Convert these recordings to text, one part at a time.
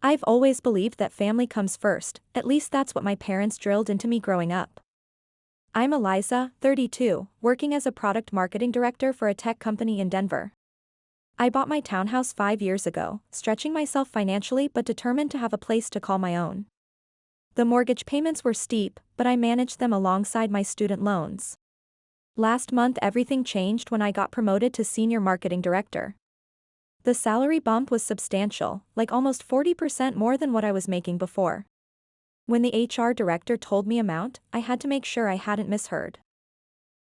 I've always believed that family comes first, at least that's what my parents drilled into me growing up. I'm Eliza, 32, working as a product marketing director for a tech company in Denver. I bought my townhouse 5 years ago, stretching myself financially but determined to have a place to call my own. The mortgage payments were steep, but I managed them alongside my student loans. Last month everything changed when I got promoted to senior marketing director. The salary bump was substantial, like almost 40% more than what I was making before. When the HR director told me amount, I had to make sure I hadn't misheard.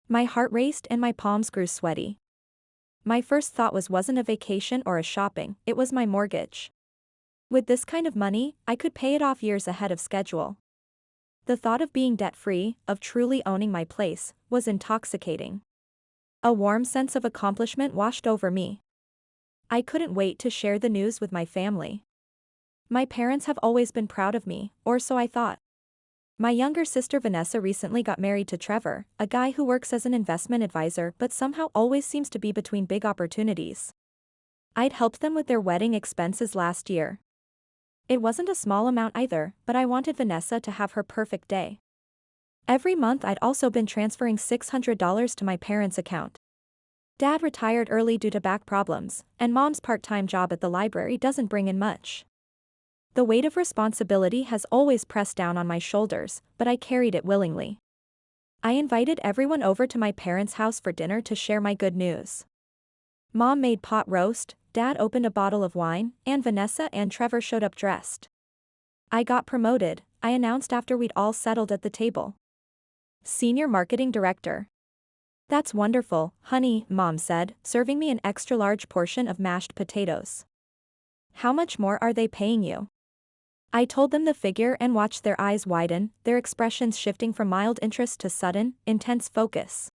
My heart raced and my palms grew sweaty. My first thought wasn't a vacation or a shopping, it was my mortgage. With this kind of money, I could pay it off years ahead of schedule. The thought of being debt-free, of truly owning my place, was intoxicating. A warm sense of accomplishment washed over me. I couldn't wait to share the news with my family. My parents have always been proud of me, or so I thought. My younger sister Vanessa recently got married to Trevor, a guy who works as an investment advisor but somehow always seems to be between big opportunities. I'd helped them with their wedding expenses last year. It wasn't a small amount either, but I wanted Vanessa to have her perfect day. Every month I'd also been transferring $600 to my parents' account. Dad retired early due to back problems, and Mom's part-time job at the library doesn't bring in much. The weight of responsibility has always pressed down on my shoulders, but I carried it willingly. I invited everyone over to my parents' house for dinner to share my good news. Mom made pot roast, Dad opened a bottle of wine, and Vanessa and Trevor showed up dressed. I got promoted, I announced after we'd all settled at the table. Senior Marketing Director. That's wonderful, honey, Mom said, serving me an extra-large portion of mashed potatoes. How much more are they paying you? I told them the figure and watched their eyes widen, their expressions shifting from mild interest to sudden, intense focus.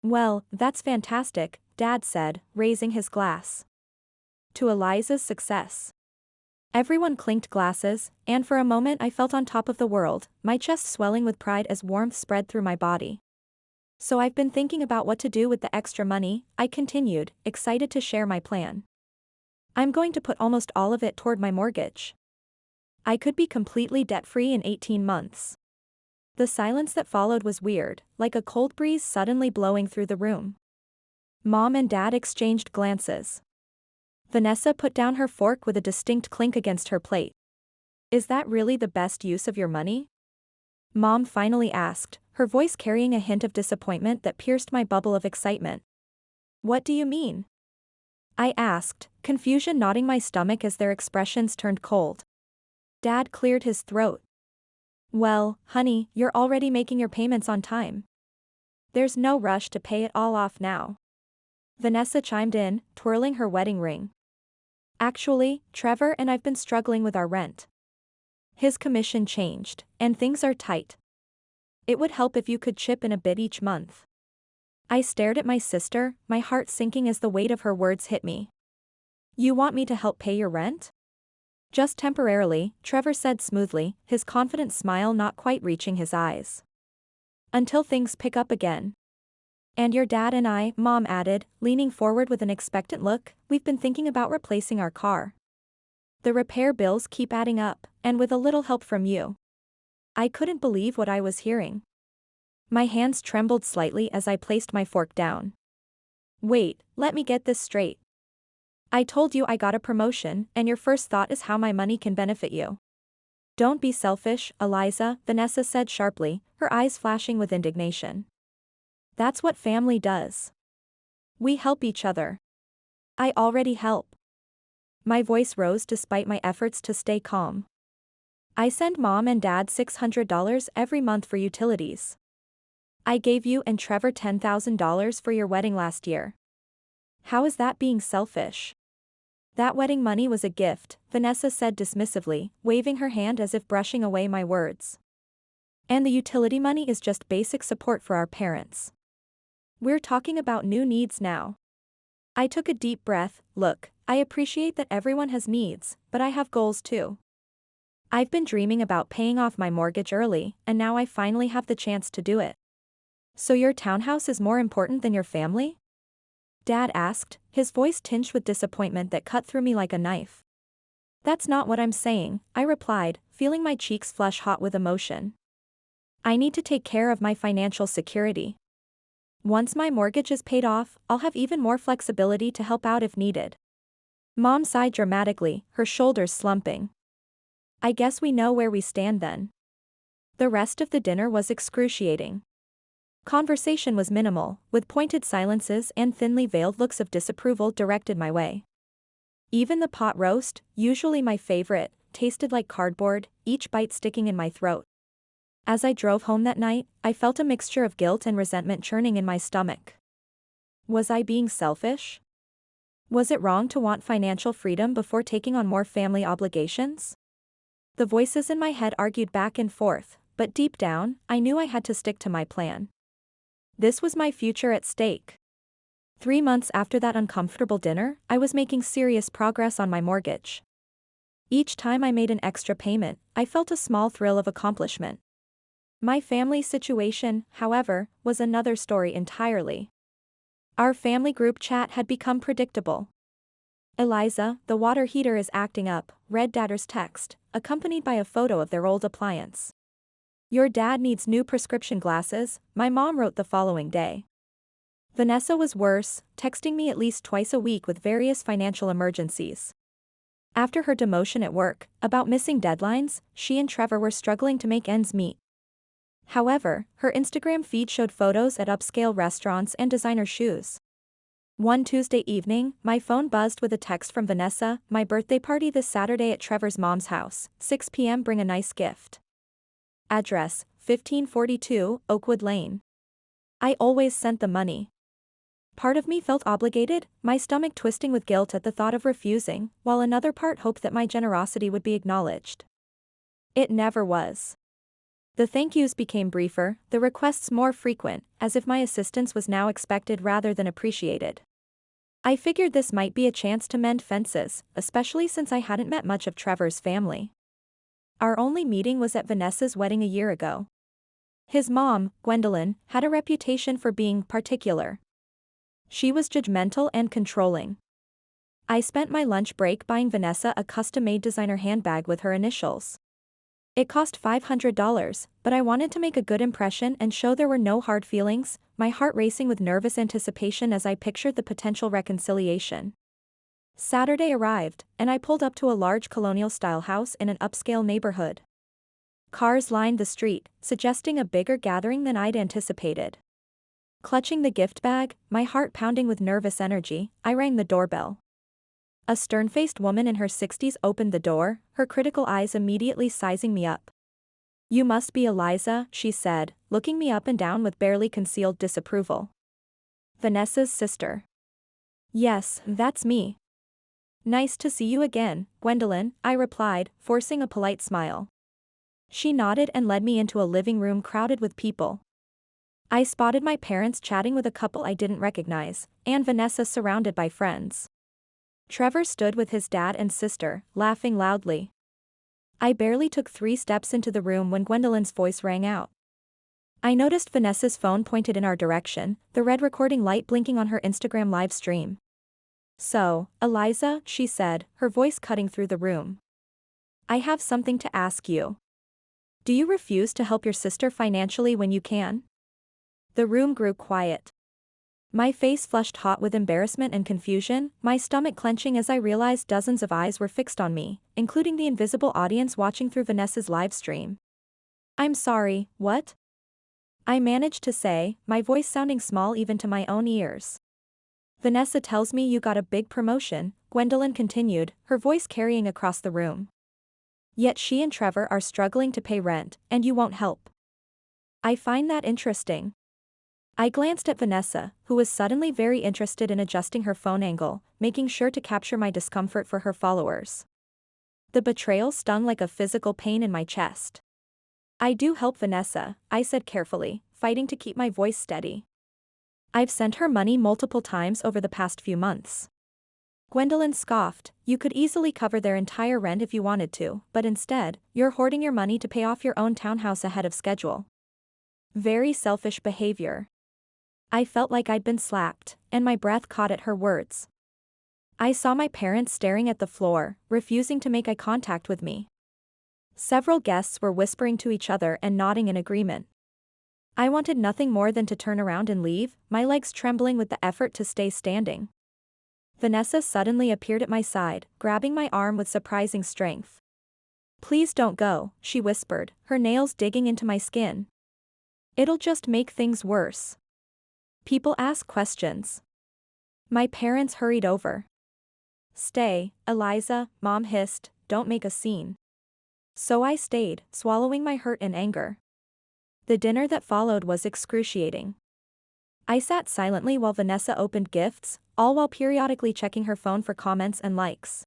Well, that's fantastic, Dad said, raising his glass. To Eliza's success. Everyone clinked glasses, and for a moment I felt on top of the world, my chest swelling with pride as warmth spread through my body. So I've been thinking about what to do with the extra money, I continued, excited to share my plan. I'm going to put almost all of it toward my mortgage. I could be completely debt-free in 18 months. The silence that followed was weird, like a cold breeze suddenly blowing through the room. Mom and Dad exchanged glances. Vanessa put down her fork with a distinct clink against her plate. Is that really the best use of your money? Mom finally asked, her voice carrying a hint of disappointment that pierced my bubble of excitement. What do you mean? I asked, confusion knotting my stomach as their expressions turned cold. Dad cleared his throat. Well, honey, you're already making your payments on time. There's no rush to pay it all off now. Vanessa chimed in, twirling her wedding ring. Actually, Trevor and I've been struggling with our rent. His commission changed, and things are tight. It would help if you could chip in a bit each month. I stared at my sister, my heart sinking as the weight of her words hit me. You want me to help pay your rent? Just temporarily, Trevor said smoothly, his confident smile not quite reaching his eyes. Until things pick up again. And your dad and I, Mom added, leaning forward with an expectant look, we've been thinking about replacing our car. The repair bills keep adding up, and with a little help from you. I couldn't believe what I was hearing. My hands trembled slightly as I placed my fork down. Wait, let me get this straight. I told you I got a promotion, and your first thought is how my money can benefit you. Don't be selfish, Eliza, Vanessa said sharply, her eyes flashing with indignation. That's what family does. We help each other. I already help. My voice rose despite my efforts to stay calm. I send Mom and Dad $600 every month for utilities. I gave you and Trevor $10,000 for your wedding last year. How is that being selfish? That wedding money was a gift, Vanessa said dismissively, waving her hand as if brushing away my words. And the utility money is just basic support for our parents. We're talking about new needs now. I took a deep breath. Look, I appreciate that everyone has needs, but I have goals too. I've been dreaming about paying off my mortgage early, and now I finally have the chance to do it. So your townhouse is more important than your family? Dad asked, his voice tinged with disappointment that cut through me like a knife. That's not what I'm saying, I replied, feeling my cheeks flush hot with emotion. I need to take care of my financial security. Once my mortgage is paid off, I'll have even more flexibility to help out if needed. Mom sighed dramatically, her shoulders slumping. I guess we know where we stand then. The rest of the dinner was excruciating. Conversation was minimal, with pointed silences and thinly veiled looks of disapproval directed my way. Even the pot roast, usually my favorite, tasted like cardboard, each bite sticking in my throat. As I drove home that night, I felt a mixture of guilt and resentment churning in my stomach. Was I being selfish? Was it wrong to want financial freedom before taking on more family obligations? The voices in my head argued back and forth, but deep down, I knew I had to stick to my plan. This was my future at stake. 3 months after that uncomfortable dinner, I was making serious progress on my mortgage. Each time I made an extra payment, I felt a small thrill of accomplishment. My family situation, however, was another story entirely. Our family group chat had become predictable. Eliza, the water heater is acting up, read Dad's text, accompanied by a photo of their old appliance. Your dad needs new prescription glasses, my mom wrote the following day. Vanessa was worse, texting me at least twice a week with various financial emergencies. After her demotion at work, about missing deadlines, she and Trevor were struggling to make ends meet. However, her Instagram feed showed photos at upscale restaurants and designer shoes. One Tuesday evening, my phone buzzed with a text from Vanessa, my birthday party this Saturday at Trevor's mom's house, 6 p.m. bring a nice gift. Address, 1542, Oakwood Lane. I always sent the money. Part of me felt obligated, my stomach twisting with guilt at the thought of refusing, while another part hoped that my generosity would be acknowledged. It never was. The thank yous became briefer, the requests more frequent, as if my assistance was now expected rather than appreciated. I figured this might be a chance to mend fences, especially since I hadn't met much of Trevor's family. Our only meeting was at Vanessa's wedding a year ago. His mom, Gwendolyn, had a reputation for being particular. She was judgmental and controlling. I spent my lunch break buying Vanessa a custom-made designer handbag with her initials. It cost $500, but I wanted to make a good impression and show there were no hard feelings, my heart racing with nervous anticipation as I pictured the potential reconciliation. Saturday arrived, and I pulled up to a large colonial-style house in an upscale neighborhood. Cars lined the street, suggesting a bigger gathering than I'd anticipated. Clutching the gift bag, my heart pounding with nervous energy, I rang the doorbell. A stern-faced woman in her 60s opened the door, her critical eyes immediately sizing me up. You must be Eliza, she said, looking me up and down with barely concealed disapproval. Vanessa's sister. Yes, that's me. Nice to see you again, Gwendolyn, I replied, forcing a polite smile. She nodded and led me into a living room crowded with people. I spotted my parents chatting with a couple I didn't recognize, and Vanessa surrounded by friends. Trevor stood with his dad and sister, laughing loudly. I barely took 3 steps into the room when Gwendolyn's voice rang out. I noticed Vanessa's phone pointed in our direction, the red recording light blinking on her Instagram live stream. So, Eliza, she said, her voice cutting through the room. I have something to ask you. Do you refuse to help your sister financially when you can? The room grew quiet. My face flushed hot with embarrassment and confusion, my stomach clenching as I realized dozens of eyes were fixed on me, including the invisible audience watching through Vanessa's live stream. I'm sorry, what? I managed to say, my voice sounding small even to my own ears. Vanessa tells me you got a big promotion, Gwendolyn continued, her voice carrying across the room. Yet she and Trevor are struggling to pay rent, and you won't help. I find that interesting. I glanced at Vanessa, who was suddenly very interested in adjusting her phone angle, making sure to capture my discomfort for her followers. The betrayal stung like a physical pain in my chest. I do help Vanessa, I said carefully, fighting to keep my voice steady. I've sent her money multiple times over the past few months. Gwendolyn scoffed, you could easily cover their entire rent if you wanted to, but instead, you're hoarding your money to pay off your own townhouse ahead of schedule. Very selfish behavior. I felt like I'd been slapped, and my breath caught at her words. I saw my parents staring at the floor, refusing to make eye contact with me. Several guests were whispering to each other and nodding in agreement. I wanted nothing more than to turn around and leave, my legs trembling with the effort to stay standing. Vanessa suddenly appeared at my side, grabbing my arm with surprising strength. "Please don't go," she whispered, her nails digging into my skin. "It'll just make things worse. People ask questions." My parents hurried over. "Stay, Eliza," Mom hissed, "don't make a scene." So I stayed, swallowing my hurt and anger. The dinner that followed was excruciating. I sat silently while Vanessa opened gifts, all while periodically checking her phone for comments and likes.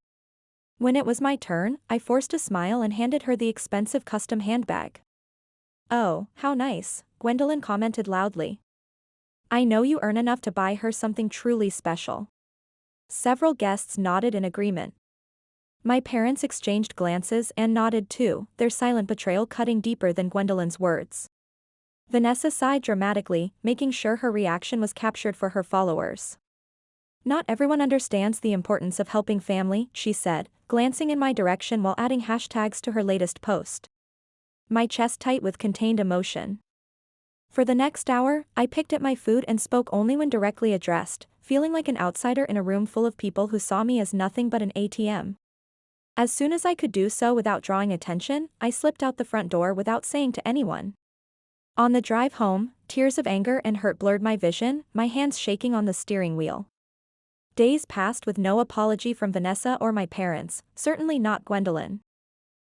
When it was my turn, I forced a smile and handed her the expensive custom handbag. "Oh, how nice," Gwendolyn commented loudly. "I know you earn enough to buy her something truly special." Several guests nodded in agreement. My parents exchanged glances and nodded too, their silent betrayal cutting deeper than Gwendolyn's words. Vanessa sighed dramatically, making sure her reaction was captured for her followers. "Not everyone understands the importance of helping family," she said, glancing in my direction while adding hashtags to her latest post. My chest tight with contained emotion. For the next hour, I picked at my food and spoke only when directly addressed, feeling like an outsider in a room full of people who saw me as nothing but an ATM. As soon as I could do so without drawing attention, I slipped out the front door without saying to anyone. On the drive home, tears of anger and hurt blurred my vision, my hands shaking on the steering wheel. Days passed with no apology from Vanessa or my parents, certainly not Gwendolyn.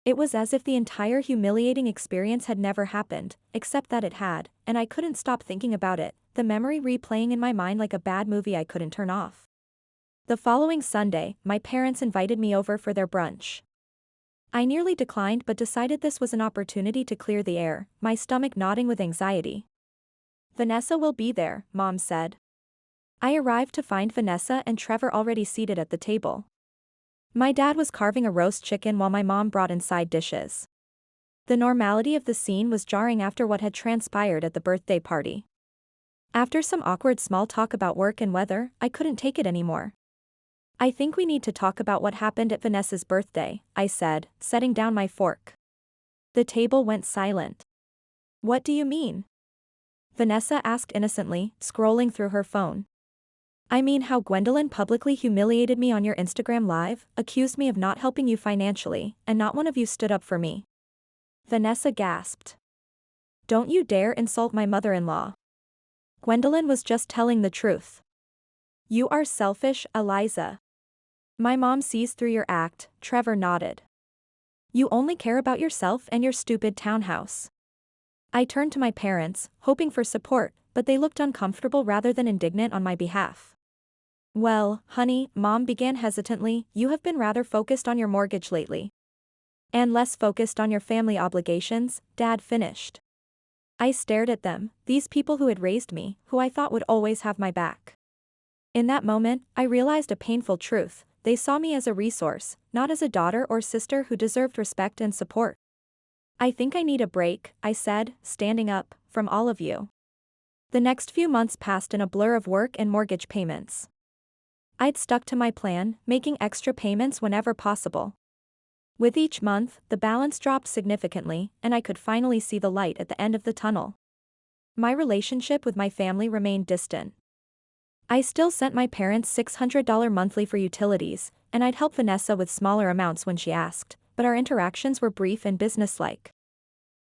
It was as if the entire humiliating experience had never happened, except that it had, and I couldn't stop thinking about it, the memory replaying in my mind like a bad movie I couldn't turn off. The following Sunday, my parents invited me over for their brunch. I nearly declined but decided this was an opportunity to clear the air, my stomach nodding with anxiety. "Vanessa will be there," Mom said. I arrived to find Vanessa and Trevor already seated at the table. My dad was carving a roast chicken while my mom brought in side dishes. The normality of the scene was jarring after what had transpired at the birthday party. After some awkward small talk about work and weather, I couldn't take it anymore. "I think we need to talk about what happened at Vanessa's birthday," I said, setting down my fork. The table went silent. "What do you mean?" Vanessa asked innocently, scrolling through her phone. "I mean how Gwendolyn publicly humiliated me on your Instagram Live, accused me of not helping you financially, and not one of you stood up for me." Vanessa gasped. "Don't you dare insult my mother-in-law. Gwendolyn was just telling the truth." "You are selfish, Eliza. My mom sees through your act," Trevor nodded. "You only care about yourself and your stupid townhouse." I turned to my parents, hoping for support, but they looked uncomfortable rather than indignant on my behalf. "Well, honey," Mom began hesitantly, "you have been rather focused on your mortgage lately. And less focused on your family obligations," Dad finished. I stared at them, these people who had raised me, who I thought would always have my back. In that moment, I realized a painful truth: they saw me as a resource, not as a daughter or sister who deserved respect and support. "I think I need a break," I said, standing up, "from all of you." The next few months passed in a blur of work and mortgage payments. I'd stuck to my plan, making extra payments whenever possible. With each month, the balance dropped significantly, and I could finally see the light at the end of the tunnel. My relationship with my family remained distant. I still sent my parents $600 monthly for utilities, and I'd help Vanessa with smaller amounts when she asked, but our interactions were brief and businesslike.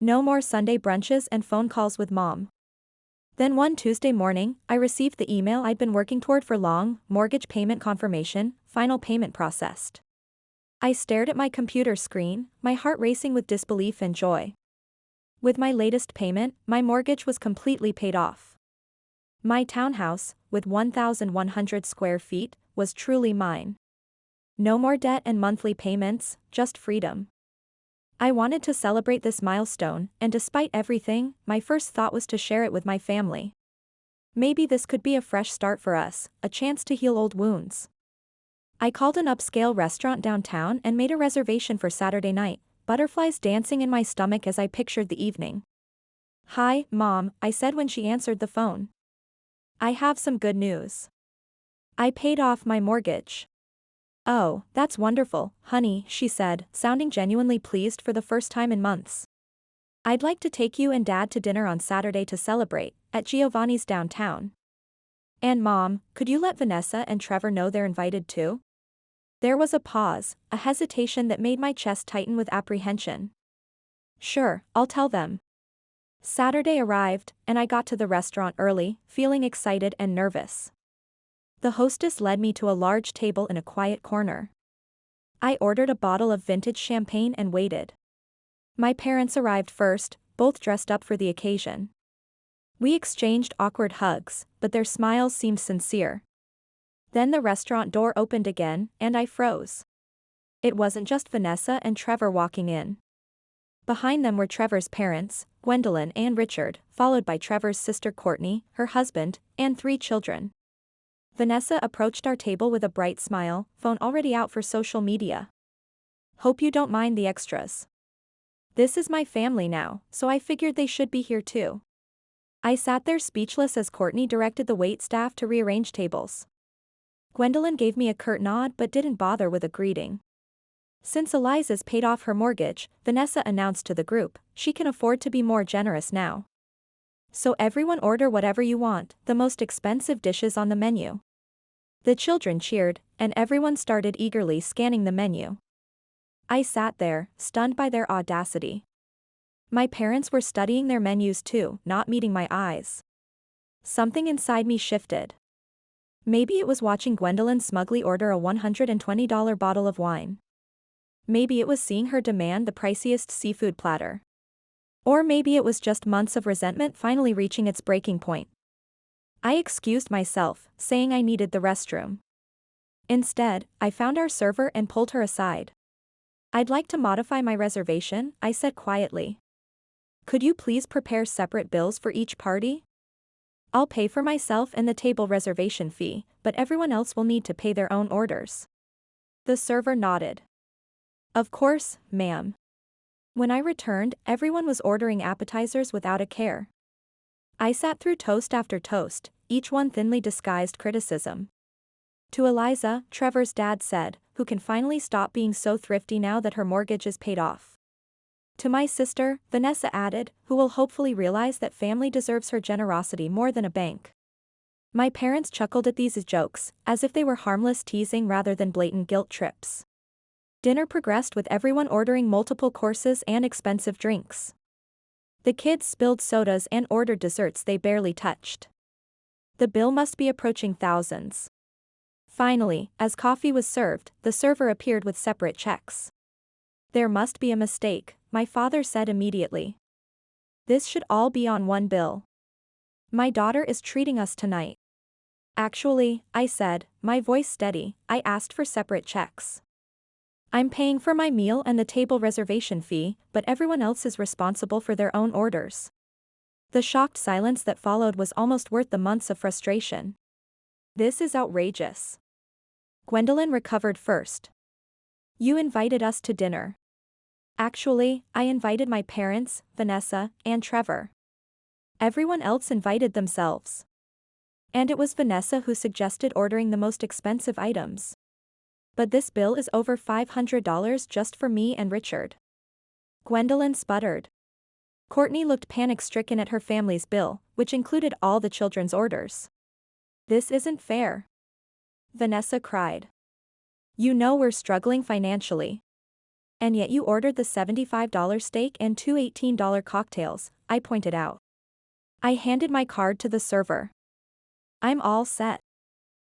No more Sunday brunches and phone calls with Mom. Then one Tuesday morning, I received the email I'd been working toward for long: mortgage payment confirmation, final payment processed. I stared at my computer screen, my heart racing with disbelief and joy. With my latest payment, my mortgage was completely paid off. My townhouse, with 1,100 square feet, was truly mine. No more debt and monthly payments, just freedom. I wanted to celebrate this milestone, and despite everything, my first thought was to share it with my family. Maybe this could be a fresh start for us, a chance to heal old wounds. I called an upscale restaurant downtown and made a reservation for Saturday night, butterflies dancing in my stomach as I pictured the evening. "Hi, Mom," I said when she answered the phone. "I have some good news. I paid off my mortgage." "Oh, that's wonderful, honey," she said, sounding genuinely pleased for the first time in months. "I'd like to take you and Dad to dinner on Saturday to celebrate, at Giovanni's downtown. And Mom, could you let Vanessa and Trevor know they're invited too?" There was a pause, a hesitation that made my chest tighten with apprehension. "Sure, I'll tell them." Saturday arrived, and I got to the restaurant early, feeling excited and nervous. The hostess led me to a large table in a quiet corner. I ordered a bottle of vintage champagne and waited. My parents arrived first, both dressed up for the occasion. We exchanged awkward hugs, but their smiles seemed sincere. Then the restaurant door opened again, and I froze. It wasn't just Vanessa and Trevor walking in. Behind them were Trevor's parents, Gwendolyn and Richard, followed by Trevor's sister Courtney, her husband, and 3 children. Vanessa approached our table with a bright smile, phone already out for social media. "Hope you don't mind the extras. This is my family now, so I figured they should be here too." I sat there speechless as Courtney directed the waitstaff to rearrange tables. Gwendolyn gave me a curt nod but didn't bother with a greeting. Since Eliza's paid off her mortgage, Vanessa announced to the group, she can afford to be more generous now. "So everyone order whatever you want, the most expensive dishes on the menu." The children cheered, and everyone started eagerly scanning the menu. I sat there, stunned by their audacity. My parents were studying their menus too, not meeting my eyes. Something inside me shifted. Maybe it was watching Gwendolyn smugly order a $120 bottle of wine. Maybe it was seeing her demand the priciest seafood platter. Or maybe it was just months of resentment finally reaching its breaking point. I excused myself, saying I needed the restroom. Instead, I found our server and pulled her aside. "I'd like to modify my reservation," I said quietly. "Could you please prepare separate bills for each party? I'll pay for myself and the table reservation fee, but everyone else will need to pay their own orders." The server nodded. "Of course, ma'am." When I returned, everyone was ordering appetizers without a care. I sat through toast after toast, each one thinly disguised criticism. To Eliza, Trevor's dad said, "Who can finally stop being so thrifty now that her mortgage is paid off?" To my sister, Vanessa added, "Who will hopefully realize that family deserves her generosity more than a bank." My parents chuckled at these jokes, as if they were harmless teasing rather than blatant guilt trips. Dinner progressed with everyone ordering multiple courses and expensive drinks. The kids spilled sodas and ordered desserts they barely touched. The bill must be approaching thousands. Finally, as coffee was served, the server appeared with separate checks. "There must be a mistake," my father said immediately. "This should all be on one bill. My daughter is treating us tonight." "Actually," I said, my voice steady, "I asked for separate checks. I'm paying for my meal and the table reservation fee, but everyone else is responsible for their own orders." The shocked silence that followed was almost worth the months of frustration. "This is outrageous." Gwendolyn recovered first. "You invited us to dinner." "Actually, I invited my parents, Vanessa, and Trevor. Everyone else invited themselves. And it was Vanessa who suggested ordering the most expensive items. But this bill is over $500 just for me and Richard." Gwendolyn sputtered. Courtney looked panic-stricken at her family's bill, which included all the children's orders. "This isn't fair." Vanessa cried. "You know we're struggling financially. And yet you ordered the $75 steak and 2 $18 cocktails," I pointed out. I handed my card to the server. "I'm all set."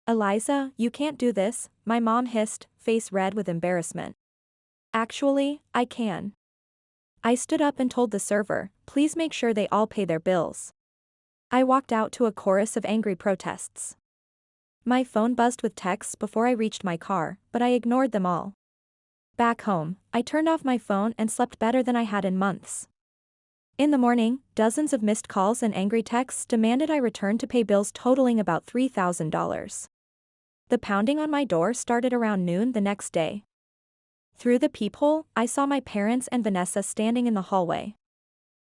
"Eliza, you can't do this," my mom hissed, face red with embarrassment. "Actually, I can." I stood up and told the server, "Please make sure they all pay their bills." I walked out to a chorus of angry protests. My phone buzzed with texts before I reached my car, but I ignored them all. Back home, I turned off my phone and slept better than I had in months. In the morning, dozens of missed calls and angry texts demanded I return to pay bills totaling about $3,000. The pounding on my door started around noon the next day. Through the peephole, I saw my parents and Vanessa standing in the hallway.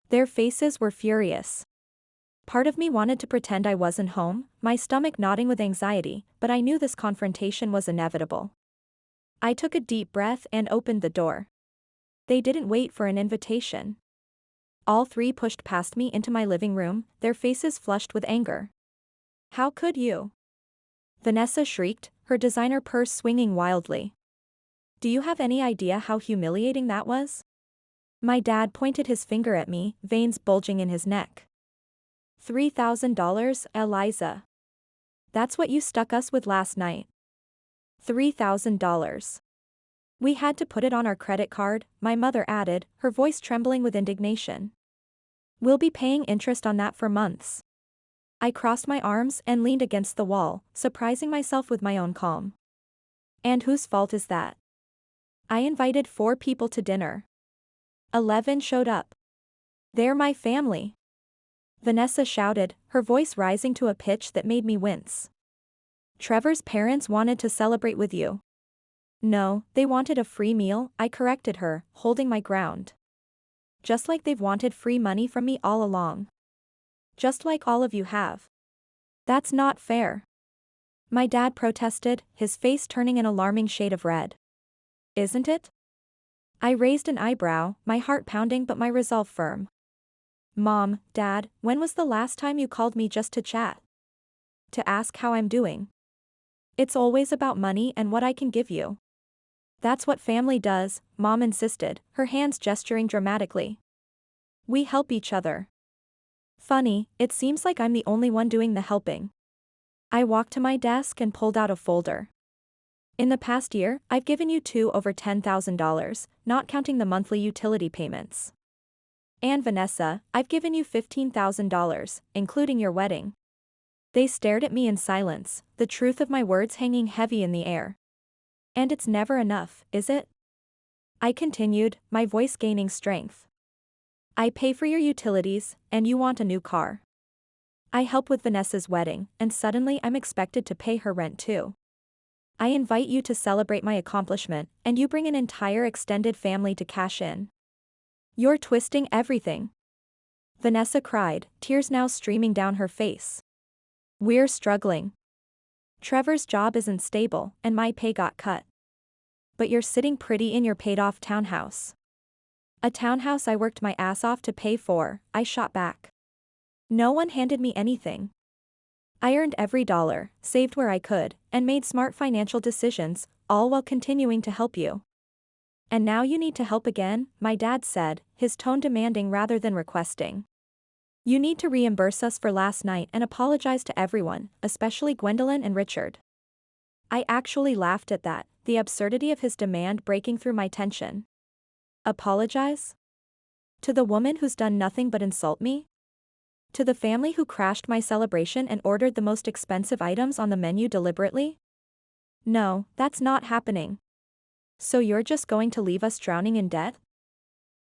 Their faces were furious. Part of me wanted to pretend I wasn't home, my stomach knotting with anxiety, but I knew this confrontation was inevitable. I took a deep breath and opened the door. They didn't wait for an invitation. All three pushed past me into my living room, their faces flushed with anger. How could you? Vanessa shrieked, her designer purse swinging wildly. Do you have any idea how humiliating that was? My dad pointed his finger at me, veins bulging in his neck. $3,000, Eliza. That's what you stuck us with last night. $3,000. We had to put it on our credit card, my mother added, her voice trembling with indignation. We'll be paying interest on that for months. I crossed my arms and leaned against the wall, surprising myself with my own calm. And whose fault is that? I invited 4 people to dinner. 11 showed up. They're my family. Vanessa shouted, her voice rising to a pitch that made me wince. Trevor's parents wanted to celebrate with you. No, they wanted a free meal, I corrected her, holding my ground. Just like they've wanted free money from me all along. Just like all of you have. That's not fair. My dad protested, his face turning an alarming shade of red. Isn't it? I raised an eyebrow, my heart pounding but my resolve firm. Mom, Dad, when was the last time you called me just to chat? To ask how I'm doing. It's always about money and what I can give you. That's what family does, Mom insisted, her hands gesturing dramatically. We help each other. Funny, it seems like I'm the only one doing the helping. I walked to my desk and pulled out a folder. In the past year, I've given you 2 over $10,000, not counting the monthly utility payments. And Vanessa, I've given you $15,000, including your wedding. They stared at me in silence, the truth of my words hanging heavy in the air. And it's never enough, is it? I continued, my voice gaining strength. I pay for your utilities, and you want a new car. I help with Vanessa's wedding, and suddenly I'm expected to pay her rent too. I invite you to celebrate my accomplishment, and you bring an entire extended family to cash in. You're twisting everything. Vanessa cried, tears now streaming down her face. We're struggling. Trevor's job isn't stable, and my pay got cut. But you're sitting pretty in your paid-off townhouse. A townhouse I worked my ass off to pay for, I shot back. No one handed me anything. I earned every dollar, saved where I could, and made smart financial decisions, all while continuing to help you. And now you need to help again, my dad said, his tone demanding rather than requesting. You need to reimburse us for last night and apologize to everyone, especially Gwendolyn and Richard. I actually laughed at that, the absurdity of his demand breaking through my tension. Apologize? To the woman who's done nothing but insult me? To the family who crashed my celebration and ordered the most expensive items on the menu deliberately? No, that's not happening. So you're just going to leave us drowning in debt?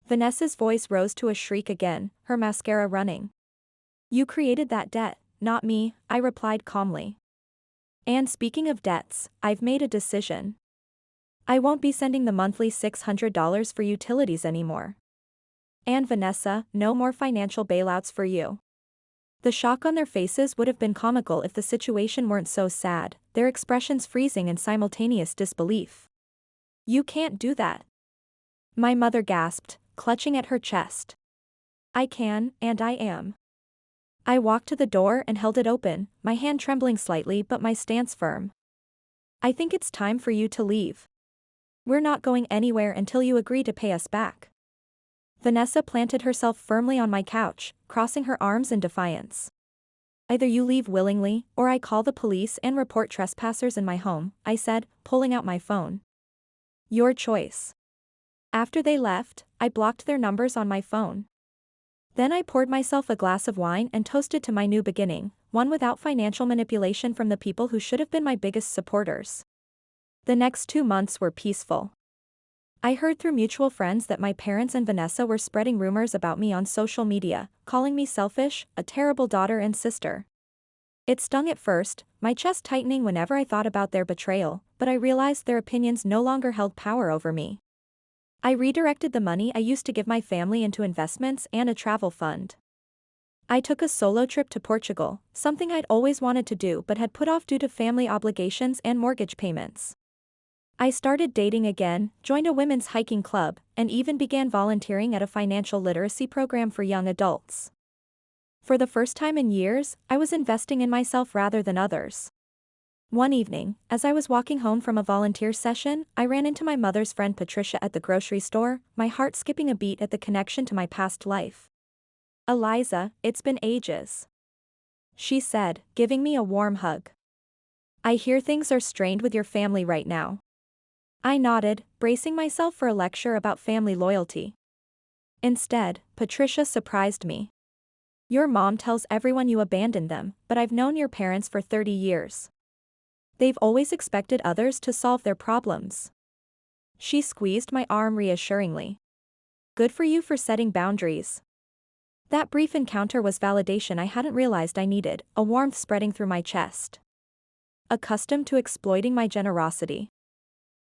Vanessa's voice rose to a shriek again, her mascara running. You created that debt, not me, I replied calmly. And speaking of debts, I've made a decision. I won't be sending the monthly $600 for utilities anymore. And Vanessa, no more financial bailouts for you. The shock on their faces would have been comical if the situation weren't so sad, their expressions freezing in simultaneous disbelief. You can't do that. My mother gasped, clutching at her chest. I can, and I am. I walked to the door and held it open, my hand trembling slightly but my stance firm. I think it's time for you to leave. We're not going anywhere until you agree to pay us back. Vanessa planted herself firmly on my couch, crossing her arms in defiance. Either you leave willingly, or I call the police and report trespassers in my home, I said, pulling out my phone. Your choice. After they left, I blocked their numbers on my phone. Then I poured myself a glass of wine and toasted to my new beginning, one without financial manipulation from the people who should have been my biggest supporters. The next 2 months were peaceful. I heard through mutual friends that my parents and Vanessa were spreading rumors about me on social media, calling me selfish, a terrible daughter and sister. It stung at first, my chest tightening whenever I thought about their betrayal, but I realized their opinions no longer held power over me. I redirected the money I used to give my family into investments and a travel fund. I took a solo trip to Portugal, something I'd always wanted to do but had put off due to family obligations and mortgage payments. I started dating again, joined a women's hiking club, and even began volunteering at a financial literacy program for young adults. For the first time in years, I was investing in myself rather than others. One evening, as I was walking home from a volunteer session, I ran into my mother's friend Patricia at the grocery store, my heart skipping a beat at the connection to my past life. "Eliza, it's been ages," she said, giving me a warm hug. "I hear things are strained with your family right now." I nodded, bracing myself for a lecture about family loyalty. Instead, Patricia surprised me. "Your mom tells everyone you abandoned them, but I've known your parents for 30 years. They've always expected others to solve their problems." She squeezed my arm reassuringly. "Good for you for setting boundaries." That brief encounter was validation I hadn't realized I needed, a warmth spreading through my chest. Accustomed to exploiting my generosity,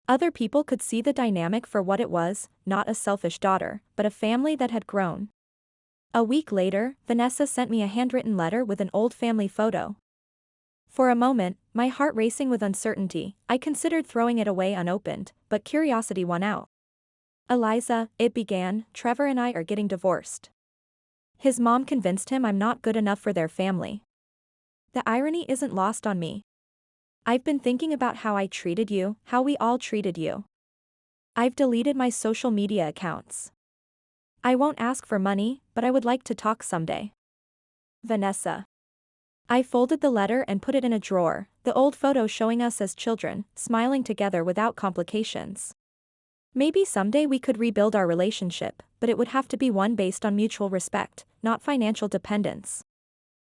other people could see the dynamic for what it was, not a selfish daughter, but a family that had grown. A week later, Vanessa sent me a handwritten letter with an old family photo. For a moment, my heart racing with uncertainty, I considered throwing it away unopened, but curiosity won out. "Eliza," it began, "Trevor and I are getting divorced. His mom convinced him I'm not good enough for their family. The irony isn't lost on me. I've been thinking about how I treated you, how we all treated you. I've deleted my social media accounts. I won't ask for money, but I would like to talk someday. Vanessa." I folded the letter and put it in a drawer, the old photo showing us as children, smiling together without complications. Maybe someday we could rebuild our relationship, but it would have to be one based on mutual respect, not financial dependence.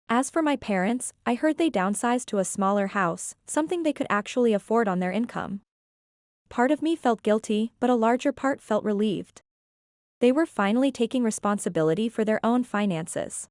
As for my parents, I heard they downsized to a smaller house, something they could actually afford on their income. Part of me felt guilty, but a larger part felt relieved. They were finally taking responsibility for their own finances.